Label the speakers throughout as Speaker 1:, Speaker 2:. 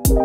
Speaker 1: Good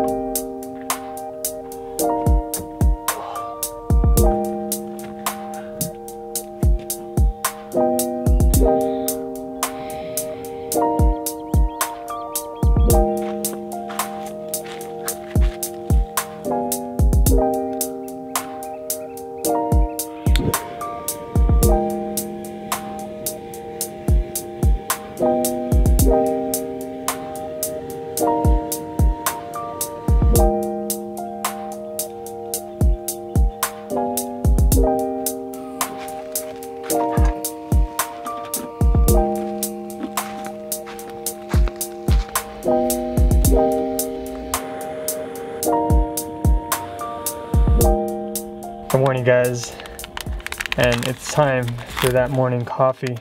Speaker 1: morning, guys, and it's time for that morning coffee.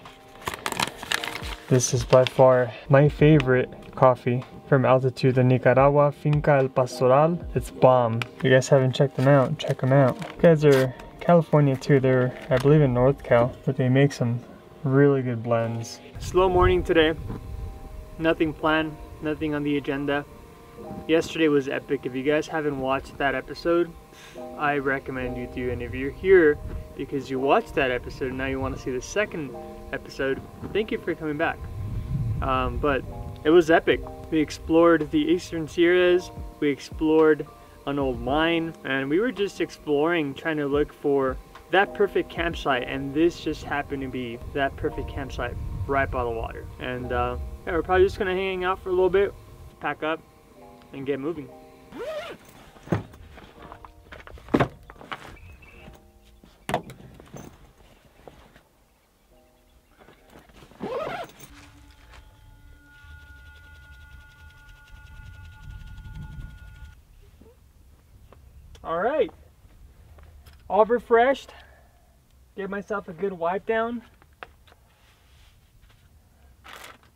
Speaker 1: This is by far my favorite coffee from altitude in Nicaragua, Finca El Pastoral. It's bomb. If you guys haven't checked them out, check them out. You guys are California too. They're, I believe, in North Cal, but they make some really good blends. Slow morning today. Nothing planned, nothing on the agenda. Yesterday was epic. If you guys haven't watched that episode, I recommend you do. And if you're here because you watched that episode and now you want to see the second episode, thank you for coming back. But it was epic. We explored the Eastern Sierras, we explored an old mine, and we were just exploring, trying to look for that perfect campsite, and this just happened to be that perfect campsite right by the water. And yeah, we're probably just gonna hang out for a little bit, pack up, and get moving. All right, all refreshed. Give myself a good wipe down.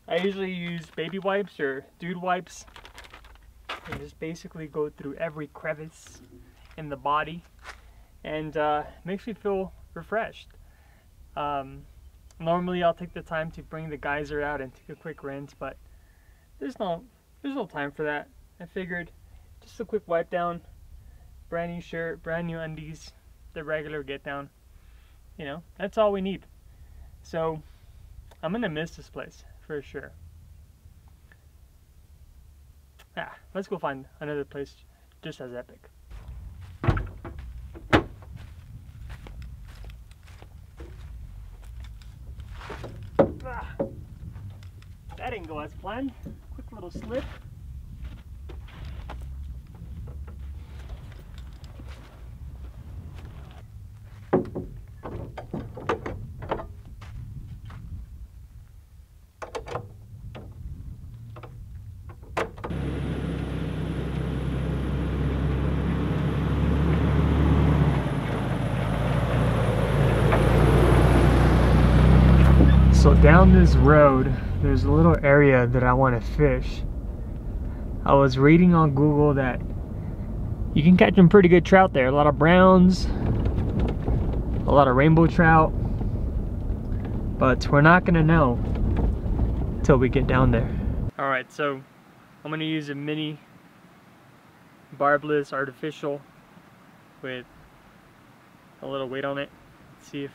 Speaker 1: I usually use baby wipes or dude wipes and just basically go through every crevice in the body, and makes me feel refreshed. Normally I'll take the time to bring the geyser out and take a quick rinse, but there's no time for that. I figured just a quick wipe down, brand new shirt, brand new undies, the regular get down, you know, that's all we need. So I'm gonna miss this place for sure. Let's go find another place just as epic. That didn't go as planned. Quick little slip. So down this road, there's a little area that I want to fish. I was reading on Google that you can catch some pretty good trout there. A lot of browns, a lot of rainbow trout, but we're not gonna know until we get down there. All right, so I'm gonna use a mini barbless artificial with a little weight on it. Let's see if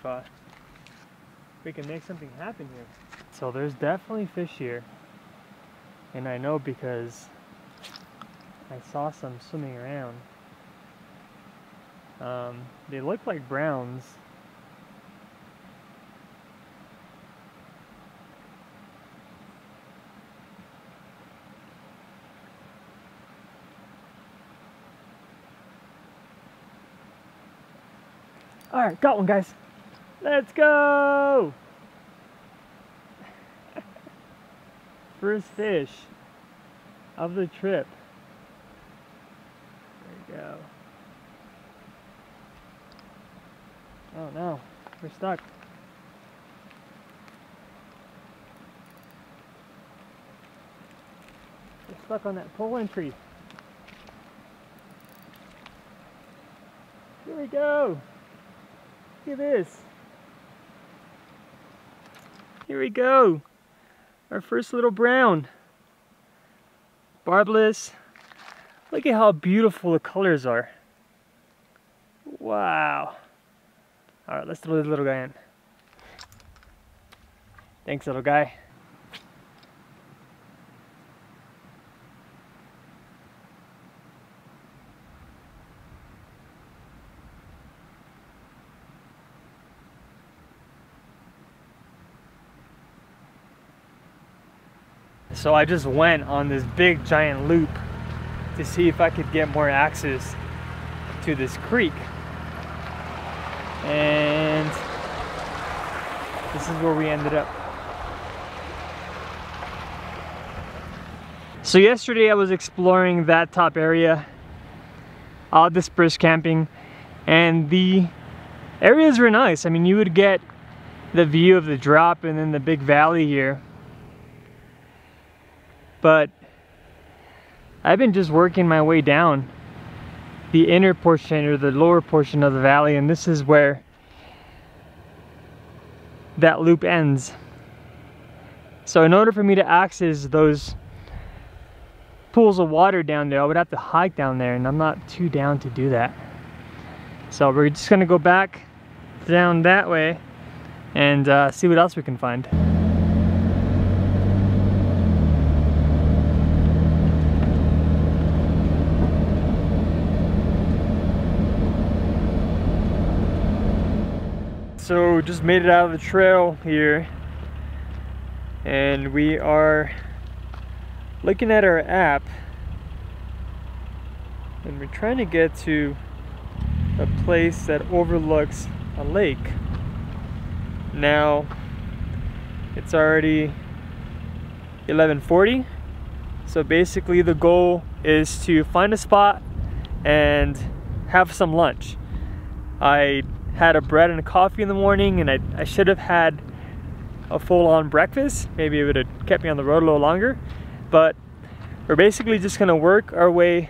Speaker 1: we can make something happen here. So there's definitely fish here, and I know because I saw some swimming around. They look like browns. All right, got one, guys. Let's go! First fish of the trip. There we go. Oh no, we're stuck. We're stuck on that pole entry. Here we go. Look at this. Here we go. Our first little brown. Barbless Look at how beautiful the colors are. Wow. All right, let's throw this little guy in. Thanks, little guy. So I just went on this big giant loop to see if I could get more access to this creek. And this is where we ended up. So yesterday I was exploring that top area, all dispersed camping, and the areas were nice. I mean, you would get the view of the drop and then the big valley here. But I've been just working my way down the inner portion or the lower portion of the valley, and this is where that loop ends. So in order for me to access those pools of water down there, I would have to hike down there, and I'm not too down to do that. So we're just gonna go back down that way and see what else we can find. So just made it out of the trail here, and we are looking at our app, and we're trying to get to a place that overlooks a lake. Now it's already 11:40, so basically the goal is to find a spot and have some lunch. I had a bread and a coffee in the morning, and I should have had a full-on breakfast. Maybe it would have kept me on the road a little longer, but we're basically just gonna work our way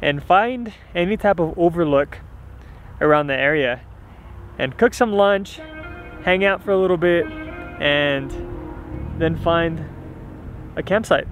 Speaker 1: and find any type of overlook around the area and cook some lunch, hang out for a little bit, and then find a campsite.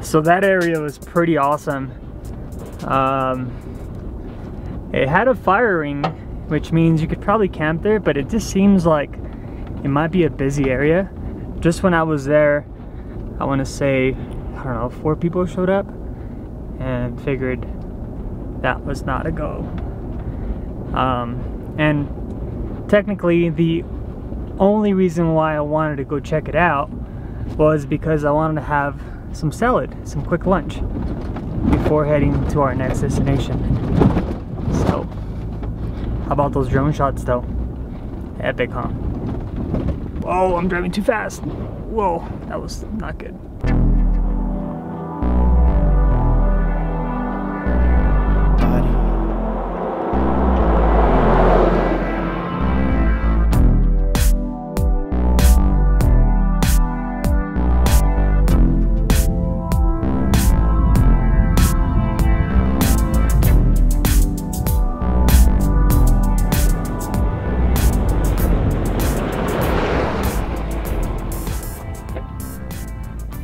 Speaker 1: So that area was pretty awesome. It had a fire ring, which means you could probably camp there, but it just seems like it might be a busy area. Just when I was there, I want to say, I don't know, 4 people showed up, and figured that was not a go. And technically the only reason why I wanted to go check it out was because I wanted to have some salad, some quick lunch before heading to our next destination. So, how about those drone shots though? Epic, huh? Whoa, I'm driving too fast. Whoa, that was not good.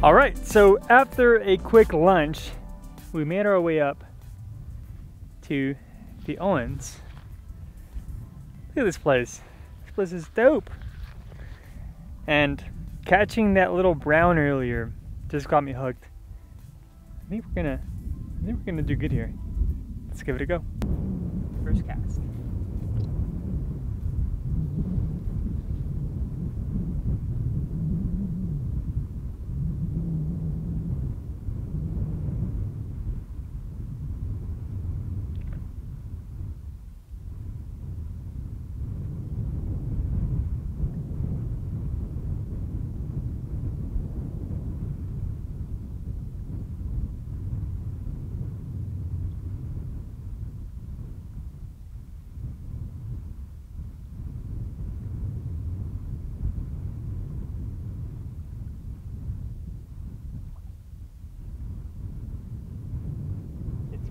Speaker 1: All right, so after a quick lunch, we made our way up to the Owens. Look at this place. This place is dope. And catching that little brown earlier just got me hooked. I think we're gonna do good here. Let's give it a go. First cast.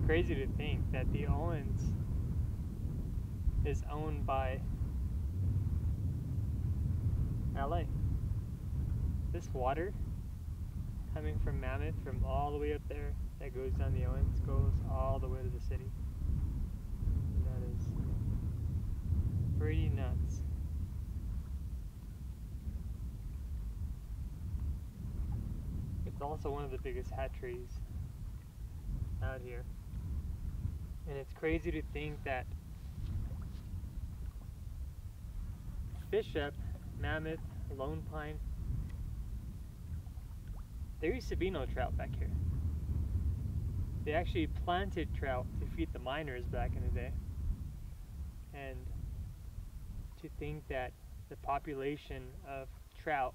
Speaker 1: Crazy to think that the Owens is owned by LA. This water coming from Mammoth, from all the way up there, that goes down the Owens, goes all the way to the city. And that is pretty nuts. It's also one of the biggest hatcheries out here. And it's crazy to think that Bishop, Mammoth, Lone Pine, there used to be no trout back here. They actually planted trout to feed the miners back in the day. And to think that the population of trout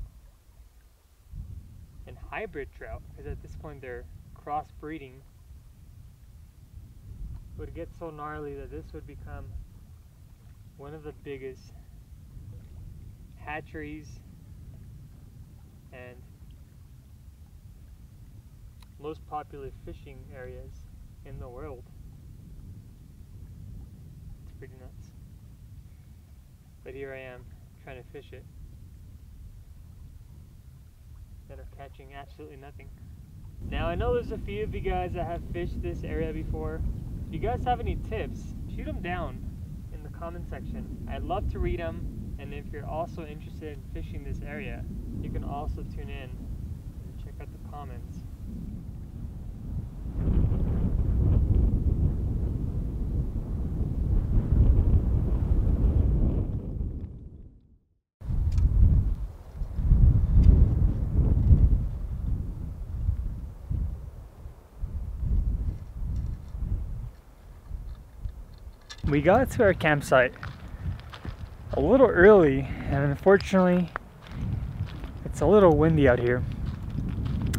Speaker 1: and hybrid trout, because at this point they're crossbreeding, would get so gnarly that this would become one of the biggest hatcheries and most popular fishing areas in the world. It's pretty nuts. But here I am trying to fish it and are catching absolutely nothing. Now I know there's a few of you guys that have fished this area before. If you guys have any tips, shoot them down in the comment section. I'd love to read them, and if you're also interested in fishing this area, you can also tune in and check out the comments. We got to our campsite a little early, and unfortunately it's a little windy out here.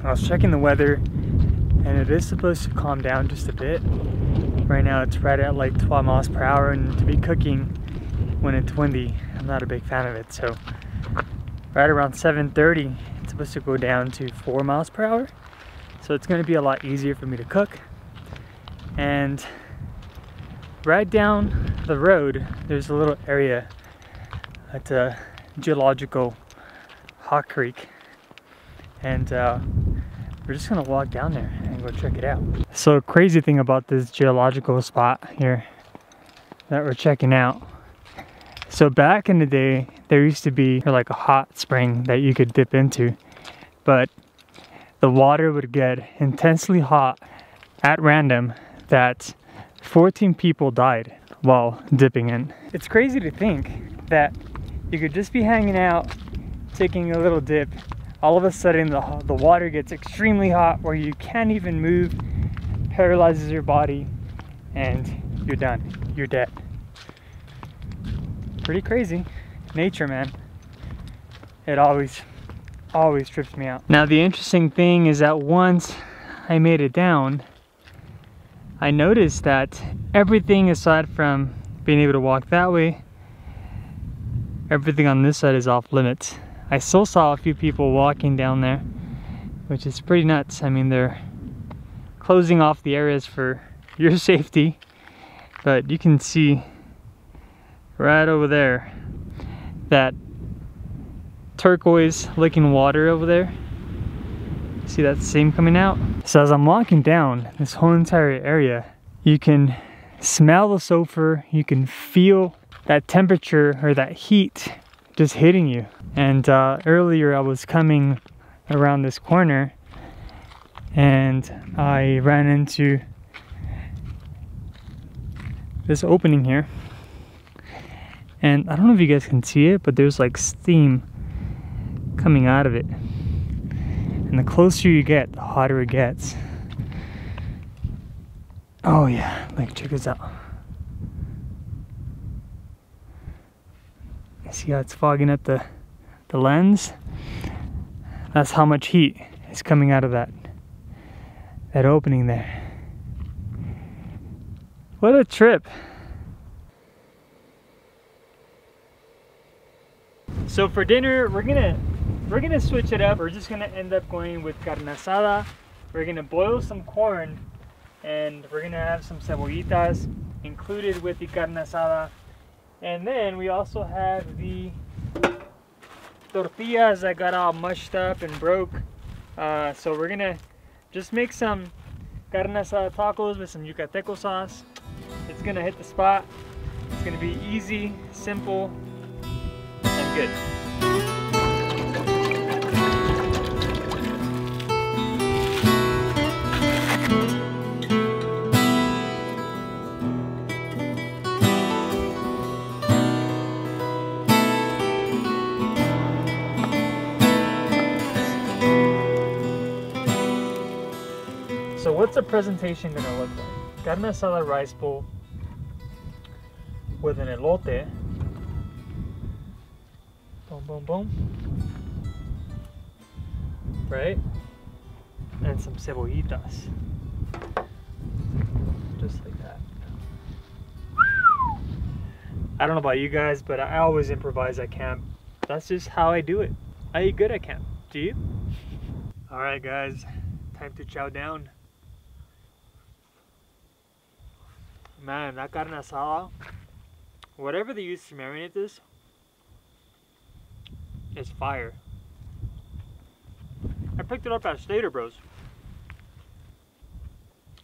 Speaker 1: I was checking the weather and it is supposed to calm down just a bit. Right now it's right at like 12 miles per hour, and to be cooking when it's windy, I'm not a big fan of it. So right around 7:30 it's supposed to go down to 4 miles per hour. So it's going to be a lot easier for me to cook. And right down the road, there's a little area at Geological Hawk Creek, and we're just gonna walk down there and go check it out. So crazy thing about this geological spot here that we're checking out. So back in the day, there used to be like a hot spring that you could dip into, but the water would get intensely hot at random that 14 people died while dipping in. It's crazy to think that you could just be hanging out, taking a little dip, all of a sudden the water gets extremely hot where you can't even move, paralyzes your body, and you're done. You're dead. Pretty crazy. Nature, man. It always trips me out. Now the interesting thing is that once I made it down, I noticed that everything aside from being able to walk that way, everything on this side is off limits. I still saw a few people walking down there, which is pretty nuts. I mean, they're closing off the areas for your safety, but you can see right over there that turquoise looking water over there. See that steam coming out? So as I'm walking down this whole entire area, you can smell the sulfur, you can feel that temperature or that heat just hitting you. And earlier I was coming around this corner and I ran into this opening here. And I don't know if you guys can see it, but there's like steam coming out of it. And the closer you get, the hotter it gets. Oh yeah, like check this out. See how it's fogging up the lens? That's how much heat is coming out of that opening there. What a trip. So for dinner, we're gonna switch it up. We're just gonna end up going with carne asada. We're gonna boil some corn, and we're gonna have some cebollitas included with the carne asada. And then we also have the tortillas that got all mushed up and broke. So we're gonna just make some carne asada tacos with some yucateco sauce. It's gonna hit the spot. It's gonna be easy, simple, and good. So what's the presentation gonna look like? Carne asada rice bowl with an elote. Boom, boom, boom. Right? And some cebollitas. Just like that. I don't know about you guys, but I always improvise at camp. That's just how I do it. I eat good at camp. Do you? Alright guys, time to chow down. Man, that carne asada, whatever they use to marinate this, is fire. I picked it up at Stater Bros.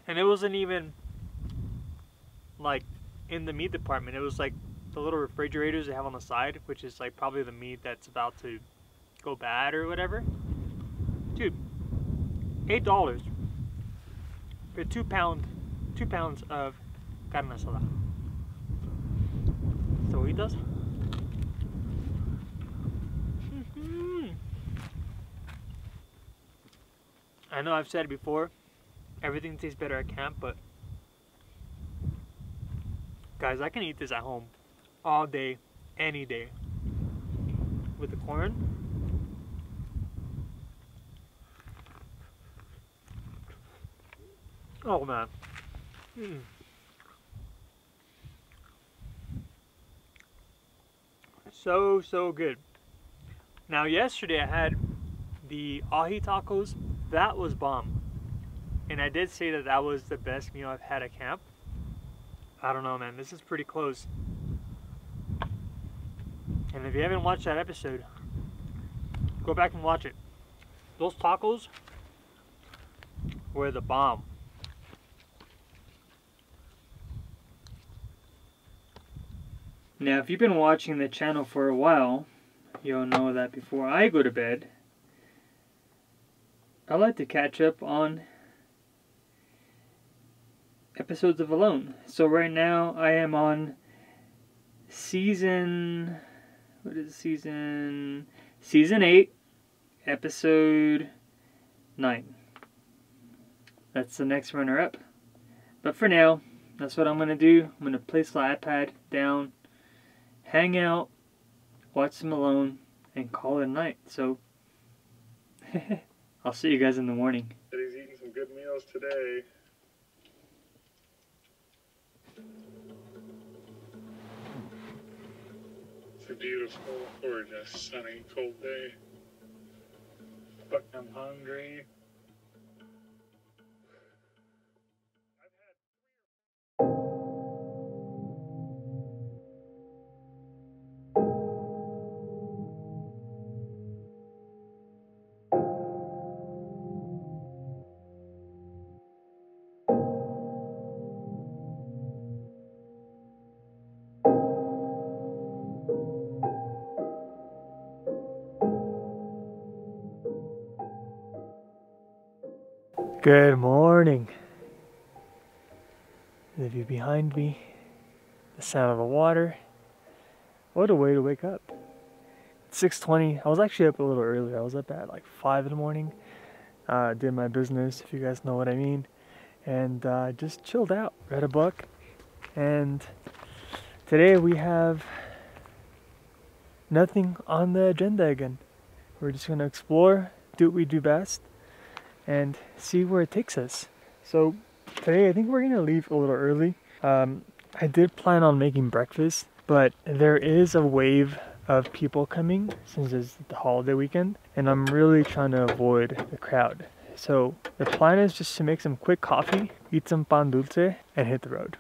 Speaker 1: And it wasn't even like in the meat department. It was like the little refrigerators they have on the side, which is like probably the meat that's about to go bad or whatever. Dude, $8 for 2 pounds of carne asada. Cebollitas. I know I've said it before, everything tastes better at camp, but guys, I can eat this at home all day, any day. With the corn. Oh man. So good. Now yesterday I had the ahi tacos. That was bomb. And I did say that that was the best meal I've had at camp. I don't know, man. This is pretty close. And if you haven't watched that episode, go back and watch it. Those tacos were the bomb. Now, if you've been watching the channel for a while, you'll know that before I go to bed, I like to catch up on episodes of Alone. So right now I am on season 8, episode 9. That's the next runner-up. But for now, that's what I'm going to do. I'm going to place the iPad down, hang out, watch some Alone, and call it a night. So, I'll see you guys in the morning.
Speaker 2: He's eating some good meals today. It's a beautiful, gorgeous, sunny, cold day. But I'm hungry.
Speaker 1: Good morning. The view behind me, the sound of the water. What a way to wake up. It's 6:20. I was actually up a little earlier. I was up at like 5 in the morning. Did my business, if you guys know what I mean. And just chilled out, read a book. And today we have nothing on the agenda again. We're just gonna explore, do what we do best, and see where it takes us. So today I think we're gonna leave a little early. I did plan on making breakfast, but there is a wave of people coming since it's the holiday weekend, and I'm really trying to avoid the crowd. So the plan is just to make some quick coffee, eat some pan dulce, and hit the road.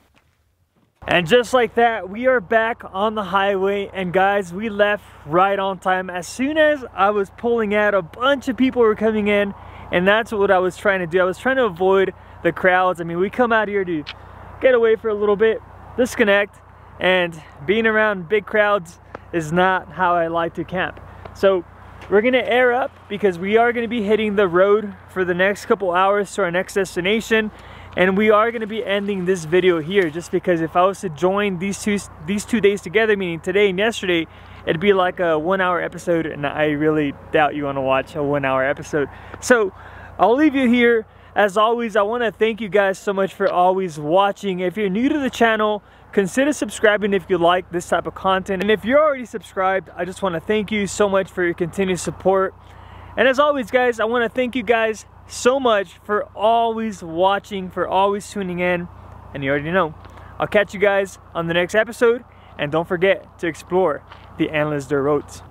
Speaker 1: And just like that, we are back on the highway, and guys, we left right on time. As soon as I was pulling out, a bunch of people were coming in, and that's what I was trying to do. I was trying to avoid the crowds. I mean, we come out here to get away for a little bit, disconnect, and being around big crowds is not how I like to camp. So we're gonna air up because we are gonna be hitting the road for the next couple hours to our next destination. And we are gonna be ending this video here, just because if I was to join these two days together, meaning today and yesterday, it'd be like a 1 hour episode, and I really doubt you wanna watch a 1 hour episode. So I'll leave you here. As always, I wanna thank you guys so much for always watching. If you're new to the channel, consider subscribing if you like this type of content. And if you're already subscribed, I just wanna thank you so much for your continued support. And as always, guys, I wanna thank you guys so much for always watching, for always tuning in, and you already know. I'll catch you guys on the next episode, and don't forget to explore the endless dirt roads.